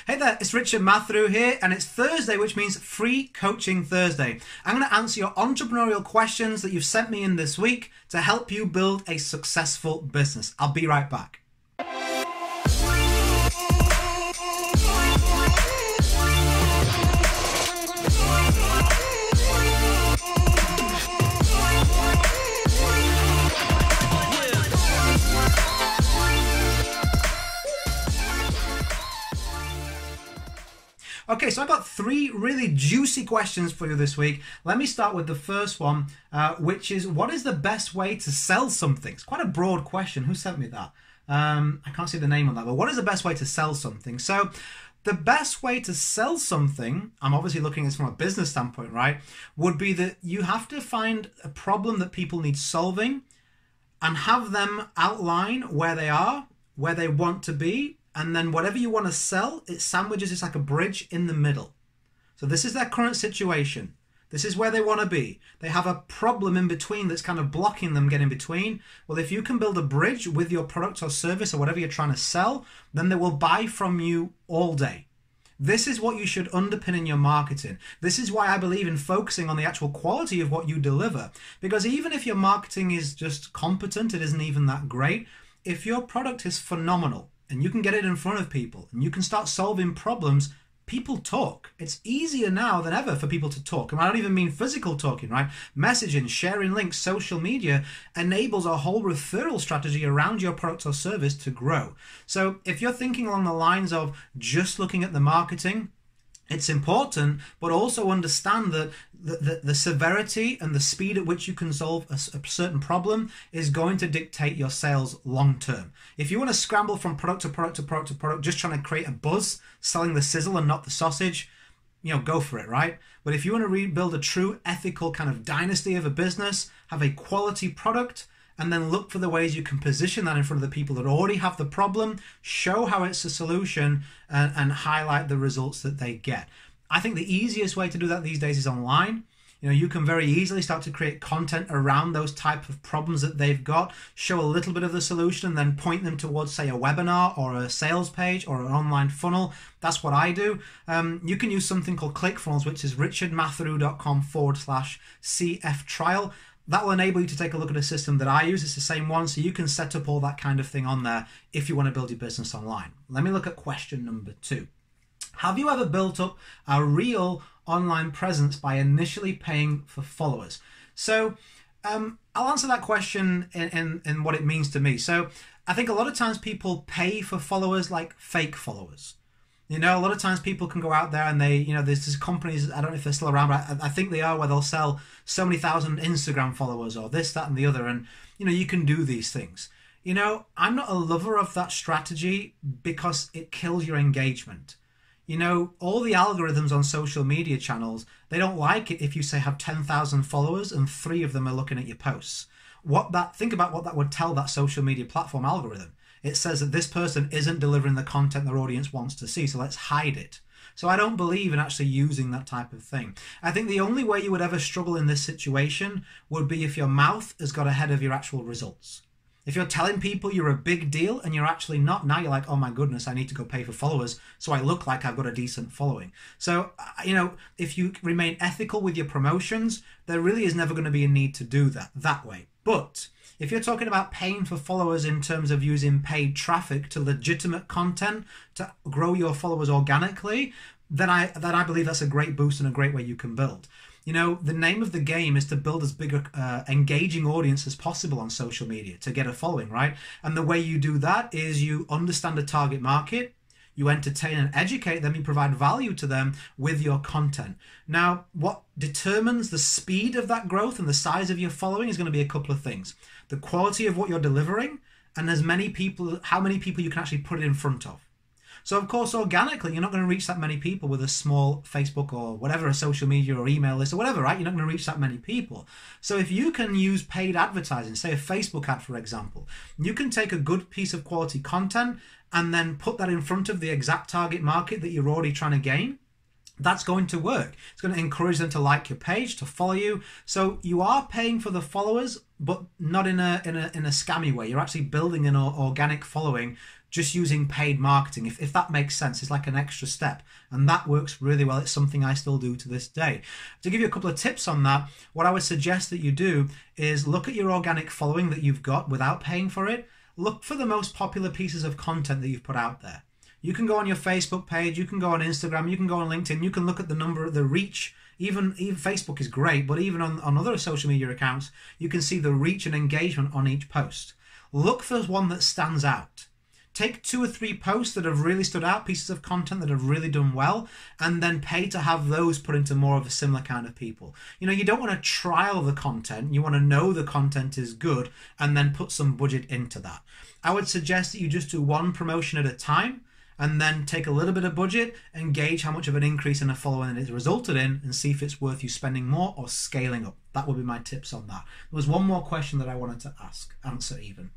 Hey there, it's Richard Matharoo here, and it's Thursday, which means Free Coaching Thursday. I'm going to answer your entrepreneurial questions that you've sent me in this week to help you build a successful business. I'll be right back. Okay, so I've got three really juicy questions for you this week. Let me start with the first one, which is, what is the best way to sell something? It's quite a broad question. Who sent me that? I can't see the name on that, but what is the best way to sell something? So the best way to sell something, I'm obviously looking at this from a business standpoint, right, would be that you have to find a problem that people need solving and have them outline where they are, where they want to be, and then whatever you want to sell, it sandwiches, it's like a bridge in the middle. So this is their current situation. This is where they want to be. They have a problem in between that's kind of blocking them getting between. Well, if you can build a bridge with your product or service or whatever you're trying to sell, then they will buy from you all day. This is what you should underpin in your marketing. This is why I believe in focusing on the actual quality of what you deliver. Because even if your marketing is just competent, it isn't even that great. If your product is phenomenal, and you can get it in front of people, and you can start solving problems, people talk. It's easier now than ever for people to talk. And I don't even mean physical talking, right? Messaging, sharing links, social media enables a whole referral strategy around your product or service to grow. So if you're thinking along the lines of just looking at the marketing, it's important, but also understand that the severity and the speed at which you can solve a certain problem is going to dictate your sales long term. If you want to scramble from product to product to product to product, just trying to create a buzz, selling the sizzle and not the sausage, go for it, right? But if you want to rebuild a true ethical kind of dynasty of a business, have a quality product, and then look for the ways you can position that in front of the people that already have the problem, show how it's a solution, and highlight the results that they get. I think the easiest way to do that these days is online. You can very easily start to create content around those type of problems that they've got, show a little bit of the solution, and then point them towards, say, a webinar or a sales page or an online funnel. That's what I do. You can use something called ClickFunnels, which is richardmatharoo.com/CF trial. That will enable you to take a look at a system that I use. It's the same one, so you can set up all that kind of thing on there if you want to build your business online. Let me look at question number 2. Have you ever built up a real online presence by initially paying for followers? So I'll answer that question in what it means to me. So I think a lot of times people pay for followers like fake followers. A lot of times people can go out there and they, there's companies, I don't know if they're still around, but I think they are, where they'll sell so many thousand Instagram followers or this, that, and the other. And, you can do these things. I'm not a lover of that strategy because it kills your engagement. All the algorithms on social media channels, they don't like it if you say have 10,000 followers and 3 of them are looking at your posts. Think about what that would tell that social media platform algorithm. It says that this person isn't delivering the content their audience wants to see, so let's hide it. So I don't believe in actually using that type of thing. I think the only way you would ever struggle in this situation would be if your mouth has got ahead of your actual results. If you're telling people you're a big deal and you're actually not, now you're like, oh my goodness, I need to go pay for followers so I look like I've got a decent following. So, if you remain ethical with your promotions, there really is never going to be a need to do that way. But if you're talking about paying for followers in terms of using paid traffic to legitimate content to grow your followers organically, then I believe that's a great boost and a great way you can build. The name of the game is to build as big a engaging audience as possible on social media to get a following, right? And the way you do that is you understand the target market, you entertain and educate them, you provide value to them with your content. Now, what determines the speed of that growth and the size of your following is going to be a couple of things. The quality of what you're delivering, and how many people you can actually put it in front of. So of course, organically, you're not going to reach that many people with a small Facebook or whatever, a social media or email list or whatever, right? You're not going to reach that many people. So if you can use paid advertising, say a Facebook ad, for example, you can take a good piece of quality content and then put that in front of the exact target market that you're already trying to gain. That's going to work. It's going to encourage them to like your page, to follow you. So you are paying for the followers, but not in a scammy way. You're actually building an organic following just using paid marketing, if that makes sense. It's like an extra step, and that works really well. It's something I still do to this day. To give you a couple of tips on that, what I would suggest that you do is look at your organic following that you've got without paying for it. Look for the most popular pieces of content that you've put out there. You can go on your Facebook page, you can go on Instagram, you can go on LinkedIn, you can look at the number, the reach. Even Facebook is great, but even on other social media accounts, you can see the reach and engagement on each post. Look for one that stands out. Take 2 or 3 posts that have really stood out, pieces of content that have really done well, and then pay to have those put into more of a similar kind of people. You don't want to trial the content. You want to know the content is good and then put some budget into that. I would suggest that you just do one promotion at a time and then take a little bit of budget and gauge how much of an increase in a following it's resulted in and see if it's worth you spending more or scaling up. That would be my tips on that. There was one more question that I wanted to answer even.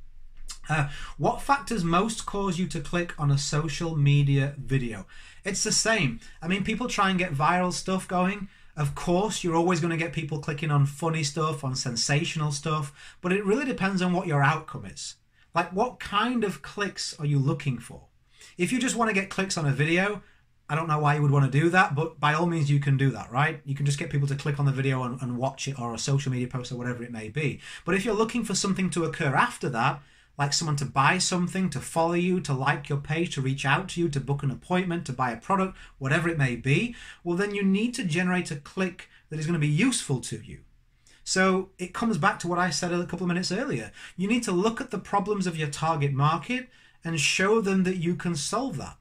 What factors most cause you to click on a social media video? It's the same. I mean, people try and get viral stuff going. Of course, you're always going to get people clicking on funny stuff, on sensational stuff, but it really depends on what your outcome is. Like, what kind of clicks are you looking for? If you just want to get clicks on a video, I don't know why you would want to do that, but by all means you can do that, right? You can just get people to click on the video and watch it, or a social media post or whatever it may be. But if you're looking for something to occur after that, like someone to buy something, to follow you, to like your page, to reach out to you, to book an appointment, to buy a product, whatever it may be, well, then you need to generate a click that is going to be useful to you. So it comes back to what I said a couple of minutes earlier. You need to look at the problems of your target market and show them that you can solve that.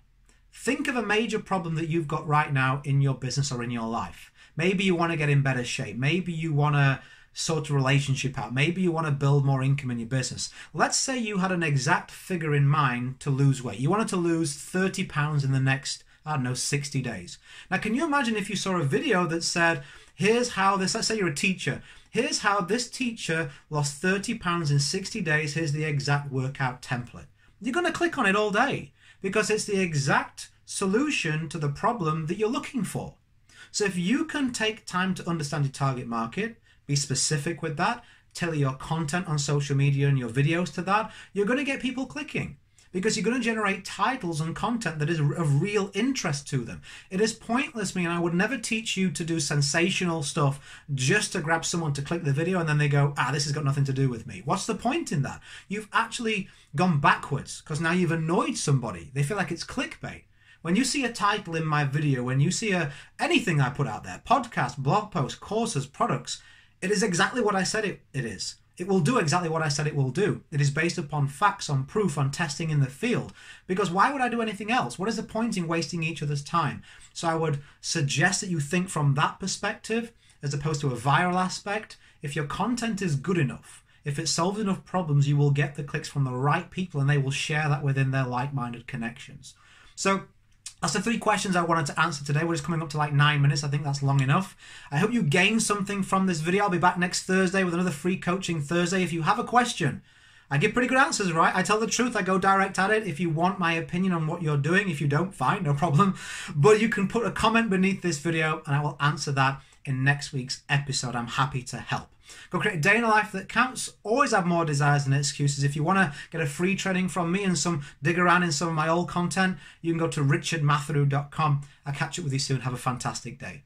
Think of a major problem that you've got right now in your business or in your life. Maybe you want to get in better shape. Maybe you want to sort a relationship out. Maybe you want to build more income in your business. Let's say you had an exact figure in mind to lose weight. You wanted to lose 30 pounds in the next, 60 days. Now, can you imagine if you saw a video that said, here's how this, let's say you're a teacher, here's how this teacher lost 30 pounds in 60 days, here's the exact workout template. You're going to click on it all day because it's the exact solution to the problem that you're looking for. So if you can take time to understand your target market, be specific with that, tailor your content on social media and your videos to that, you're going to get people clicking because you're going to generate titles and content that is of real interest to them. It is pointless, I would never teach you to do sensational stuff just to grab someone to click the video and then they go, this has got nothing to do with me. What's the point in that? You've actually gone backwards because now you've annoyed somebody. They feel like it's clickbait. When you see a title in my video, when you see anything I put out there, podcast, blog posts, courses, products, it is exactly what I said it is. It will do exactly what I said it will do. It is based upon facts, on proof, on testing in the field. Because why would I do anything else? What is the point in wasting each other's time? So I would suggest that you think from that perspective as opposed to a viral aspect. If your content is good enough, if it solves enough problems, you will get the clicks from the right people and they will share that within their like-minded connections. So that's the 3 questions I wanted to answer today. We're just coming up to like 9 minutes. I think that's long enough. I hope you gained something from this video. I'll be back next Thursday with another free coaching Thursday. If you have a question, I give pretty good answers, right? I tell the truth. I go direct at it. If you want my opinion on what you're doing, if you don't, fine, no problem. But you can put a comment beneath this video and I will answer that in next week's episode. I'm happy to help. Go create a day in a life that counts. Always have more desires than excuses. If you want to get a free training from me and dig around in some of my old content, you can go to richardmatharoo.com. I'll catch up with you soon. Have a fantastic day.